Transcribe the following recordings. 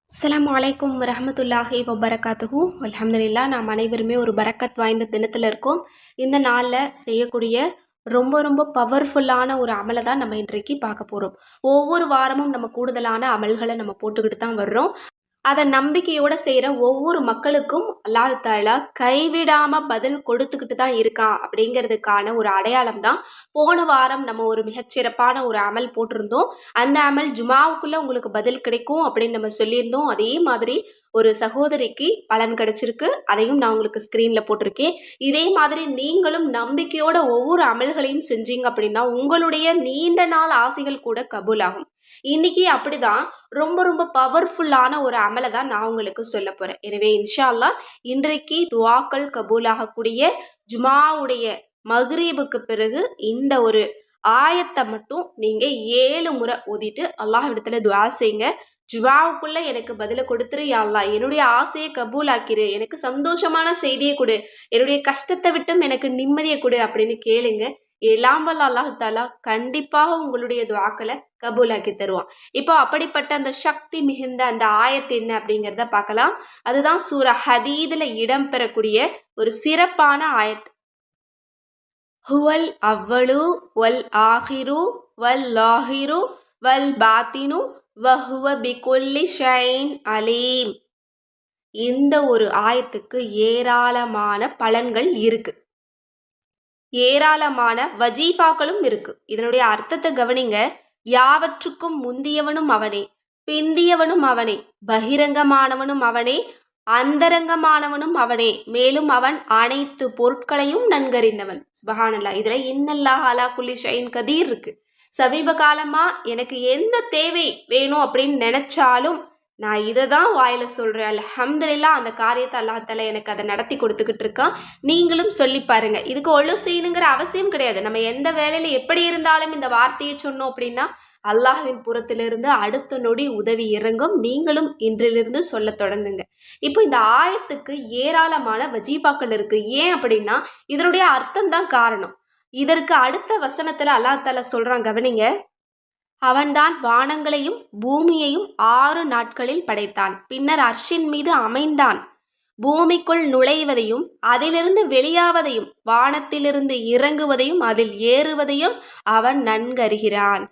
அஸ்ஸலாமு அலைக்கும் வரஹ்மத்துல்லாஹி வபரகாத்துஹு. அல்ஹம்துலில்லாஹ். நாம் அனைவருமே ஒரு பரக்கத் வாய்ந்த தினத்தில் இருக்கோம். இந்த நாளில் செய்யக்கூடிய ரொம்ப ரொம்ப பவர்ஃபுல்லான ஒரு அமலை தான் நம்ம இன்றைக்கு பார்க்க போகிறோம். ஒவ்வொரு வாரமும் நம்ம கூடுதலான அமல்களை நம்ம போட்டுக்கிட்டு தான் வர்றோம். அதை நம்பிக்கையோடு செய்கிற ஒவ்வொரு மக்களுக்கும் அல்லாஹ் தாலா கைவிடாமல் பதில் கொடுத்துக்கிட்டு தான் இருக்கான் அப்படிங்கிறதுக்கான ஒரு அடையாளம் தான். போன வாரம் நம்ம ஒரு மிகச்சிறப்பான ஒரு அமல் போட்டிருந்தோம். அந்த அமல் ஜுமாவுக்குள்ளே உங்களுக்கு பதில் கிடைக்கும் அப்படின்னு நம்ம சொல்லியிருந்தோம். அதே மாதிரி ஒரு சகோதரிக்கு பலன் கிடைச்சிருக்கு. அதையும் நான் உங்களுக்கு ஸ்க்ரீனில் போட்டிருக்கேன். இதே மாதிரி நீங்களும் நம்பிக்கையோட ஒவ்வொரு அமல்களையும் செஞ்சீங்க அப்படின்னா உங்களுடைய நீண்ட நாள் ஆசைகள் கூட கபூலாகும். இன்னைக்கு அப்படிதான் ரொம்ப ரொம்ப பவர்ஃபுல்லான ஒரு அமலை தான் நான் உங்களுக்கு சொல்ல போறேன். எனவே இன்ஷா அல்லாஹ் இன்றைக்கு துஆக்கள் கபூலாகக்கூடிய ஜுமாவுடைய மக்ரீபுக்கு பிறகு இந்த ஒரு ஆயத்தை மட்டும் நீங்க 7 முறை ஓதிட்டு அல்லாஹ் இடத்துல துஆ செய்யுங்க. ஜுமாவுக்குள்ள எனக்கு பதில கொடுத்துரு யா அல்லாஹ், என்னுடைய ஆசையை கபூலாக்கிரு, எனக்கு சந்தோஷமான செய்தியை கொடு, என்னுடைய கஷ்டத்தை விட்டும் எனக்கு நிம்மதியை கொடு அப்படின்னு கேளுங்க. எல்லாம் வல்ல அல்லாஹ் தாலா கண்டிப்பாக உங்களுடைய துஆக்களை கபூலாக்கி தருவான். இப்போ அப்படிப்பட்ட அந்த சக்தி மிகுந்த அந்த ஆயத்து என்ன அப்படிங்கிறத பார்க்கலாம். அதுதான் சூரா ஹதீதுல இடம்பெறக்கூடிய ஒரு சிறப்பான ஆயத். ஹுவல் அவ்வளு வல் ஆஹிரு வல் லாஹிரு வல் பாத்தினு வஹுவ பிகுல்லி ஷைன் அலீம். இந்த ஒரு ஆயத்துக்கு ஏராளமான பலன்கள் இருக்கு, ஏராளமான வஜீஃபாக்களும் இருக்கு. இதனுடைய அர்த்தத்தை கவனிங்க. யாவற்றுக்கும் முந்தியவனும் அவனே, பிந்தியவனும் அவனே, பகிரங்கமானவனும் அவனே, அந்தரங்கமானவனும் அவனே, மேலும் அவன் அனைத்து பொருட்களையும் நன்கறிந்தவன். சுபஹானல்லாஹ். இதுல இன்னல்லாஹ் அலா குல்லி ஷைன் கதீர் இருக்கு. சமீப காலமா எனக்கு எந்த தேவை வேணும் அப்படின்னு நினைச்சாலும் நான் இதை தான் வாயில சொல்றேன். அல்ஹம்துலில்லாஹ். அந்த காரியத்தை அல்லாஹ் தஆலா எனக்கு அதை நடத்தி கொடுத்துக்கிட்டு இருக்கான். நீங்களும் சொல்லி பாருங்க. இதுக்கு ஒழு செய்யணுங்கிற அவசியம் கிடையாது. நம்ம எந்த வேலையில எப்படி இருந்தாலும் இந்த வார்த்தையை சொன்னோம் அப்படின்னா அல்லாஹ்வின் புறத்திலிருந்து அடுத்த நொடி உதவி இறங்கும். நீங்களும் இன்றிலிருந்து சொல்ல தொடங்குங்க. இப்போ இந்த ஆயத்துக்கு ஏராளமான வஜீஃபாக்கள் இருக்கு. ஏன் அப்படின்னா இதனுடைய அர்த்தம் தான் காரணம். இதற்கு அடுத்த வசனத்துல அல்லாஹ் தஆலா சொல்றான், கவனிங்க. அவன்தான் வானங்களையும் பூமியையும் 6 நாட்களில் படைத்தான். பின்னர் அர்ஷின் மீது அமைந்தான். பூமிக்குள் நுழைவதையும் அதிலிருந்து வெளியாவதையும் வானத்திலிருந்து இறங்குவதையும் அதில் ஏறுவதையும் அவன் நன்கறிகிறான்.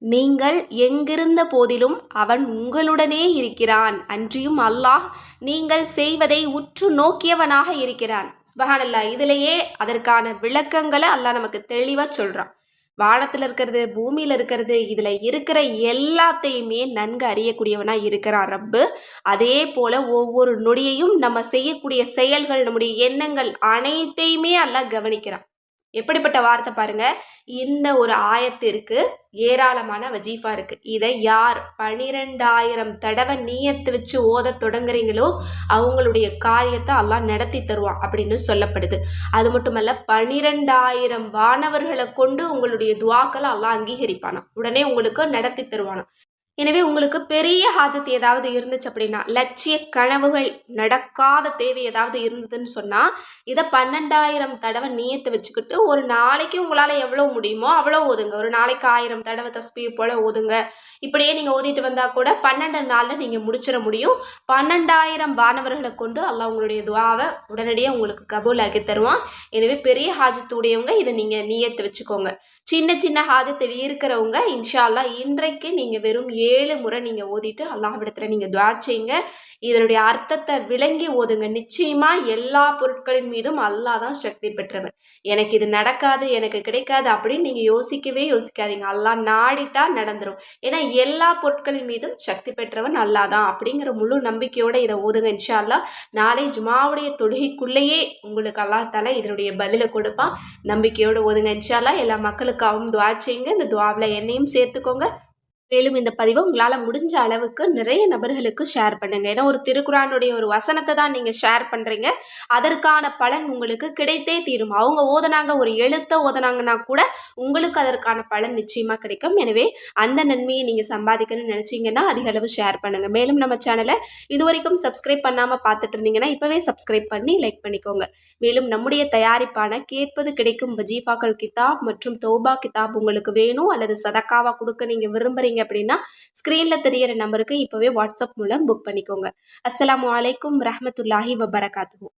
நீங்கள் எங்கிருந்த போதிலும் அவன் உங்களுடனே இருக்கிறான். அன்றியும் அல்லாஹ் நீங்கள் செய்வதை உற்று நோக்கியவனாக இருக்கிறான். சுபஹானல்லாஹ். இதிலேயே அதற்கான விளக்கங்களை அல்லாஹ் நமக்கு தெளிவாக சொல்றான். வானத்தில் இருக்கிறது, பூமியில் இருக்கிறது, இதில் இருக்கிற எல்லாத்தையுமே நன்கு அறியக்கூடியவனா இருக்கிறான் ரப்பு. அதே போல ஒவ்வொரு நொடியையும் நம்ம செய்யக்கூடிய செயல்கள், நம்முடைய எண்ணங்கள் அனைத்தையுமே அல்லாஹ் கவனிக்கிறான். எப்படிப்பட்ட வார்த்தை பாருங்க. இந்த ஒரு ஆயத்திற்கு ஏராளமான வஜீஃபா இருக்கு. இதை யார் 12,000 தடவை நீயத்து வச்சு ஓத தொடங்குறீங்களோ அவங்களுடைய காரியத்தை அல்லாஹ் நடத்தி தருவான் அப்படின்னு சொல்லப்படுது. அது மட்டுமல்ல, 12,000 வானவர்களை கொண்டு உங்களுடைய துஆக்களை அல்லாஹ் அங்கீகரிப்பானா, உடனே உங்களுக்கு நடத்தி தருவானா. எனவே உங்களுக்கு பெரிய ஹாஜத் ஏதாவது இருந்துச்சு அப்படின்னா, லட்சிய கனவுகள் நடக்காத தேவை ஏதாவது இருந்ததுன்னு சொன்னால் இதை 12,000 தடவை நீயத்தை வச்சுக்கிட்டு ஒரு நாளைக்கு உங்களால் எவ்வளோ முடியுமோ அவ்வளோ ஓதுங்க. ஒரு நாளைக்கு 1000 தடவை தஸ்பீஹ் போல் ஓதுங்க. இப்படியே நீங்கள் ஓதிட்டு வந்தால் கூட 12 நாளில் நீங்கள் முடிச்சிட முடியும். 12,000 வானவர்களை கொண்டு அல்லாஹ் உங்களுடைய துஆவை உடனடியாக உங்களுக்கு கபூலாக்கி தருவான். எனவே பெரிய ஹாஜத்து உடையவங்க இதை நீங்கள் நீயத்தை வச்சுக்கோங்க. சின்ன சின்ன ஹாஜத்தில் இருக்கிறவங்க இன்ஷா அல்லாஹ் இன்றைக்கு நீங்கள் வெறும் 7 முறை நீங்கள் ஓதிட்டு அல்லாஹ்விடத்தில் நீங்கள் துஆ செய்யுங்க. இதனுடைய அர்த்தத்தை விளங்கி ஓதுங்க. நிச்சயமா எல்லா பொருட்களின் மீதும் அல்லாஹ் தான் சக்தி பெற்றவர். எனக்கு இது நடக்காது, எனக்கு கிடைக்காது அப்படின்னு நீங்கள் யோசிக்காதீங்க. அல்லாஹ் நாடிட்டா நடந்துடும். ஏன்னா எல்லா பொருட்களின் மீதும் சக்தி பெற்றவன் அல்லாஹ் தான் அப்படிங்கிற முழு நம்பிக்கையோட இதை ஓதுங்க. இன்ஷா அல்லாஹ் நாளை ஜுமாவுடைய தொழுகைக்குள்ளேயே உங்களுக்கு அல்லாஹ் தஆலா இதனுடைய பதிலை கொடுப்பான். நம்பிக்கையோடு ஓதுங்க. இன்ஷா அல்லாஹ் எல்லா மக்களுக்காகவும் துஆ செய்யுங்க. இந்த துஆவில் என்னையும் சேர்த்துக்கோங்க. மேலும் இந்த பதிவை உங்களால் முடிஞ்ச அளவுக்கு நிறைய நபர்களுக்கு ஷேர் பண்ணுங்க. ஏன்னா ஒரு திருக்குரானுடைய ஒரு வசனத்தை தான் நீங்கள் ஷேர் பண்ணுறீங்க. அதற்கான பலன் உங்களுக்கு கிடைத்தே தீரும். அவங்க ஓதுனாங்க, ஒரு எழுத்தை ஓதுனாங்கன்னா கூட உங்களுக்கு அதற்கான பலன் நிச்சயமாக கிடைக்கும். எனவே அந்த நன்மையை நீங்கள் சம்பாதிக்கணும்னு நினச்சிங்கன்னா அதிக அளவு ஷேர் பண்ணுங்கள். மேலும் நம்ம சேனலை இதுவரைக்கும் சப்ஸ்கிரைப் பண்ணாமல் பார்த்துட்டு இருந்தீங்கன்னா இப்போவே சப்ஸ்கிரைப் பண்ணி லைக் பண்ணிக்கோங்க. மேலும் நம்முடைய தயாரிப்பான கேட்பது கிடைக்கும் வஜீஃபாக்கள் கிதாப் மற்றும் தௌபா கிதாப் உங்களுக்கு வேணும் அல்லது சதக்காவாக கொடுக்க நீங்கள் விரும்புகிறீங்க அப்படின்னா ஸ்க்ரீனில் தெரியிற நம்பருக்கு இப்போவே வாட்ஸ்அப் மூலம் புக் பண்ணிக்கோங்க. அஸ்ஸலாமு அலைக்கும் ரஹ்மத்துல்லாஹி வபரகாத்துஹு.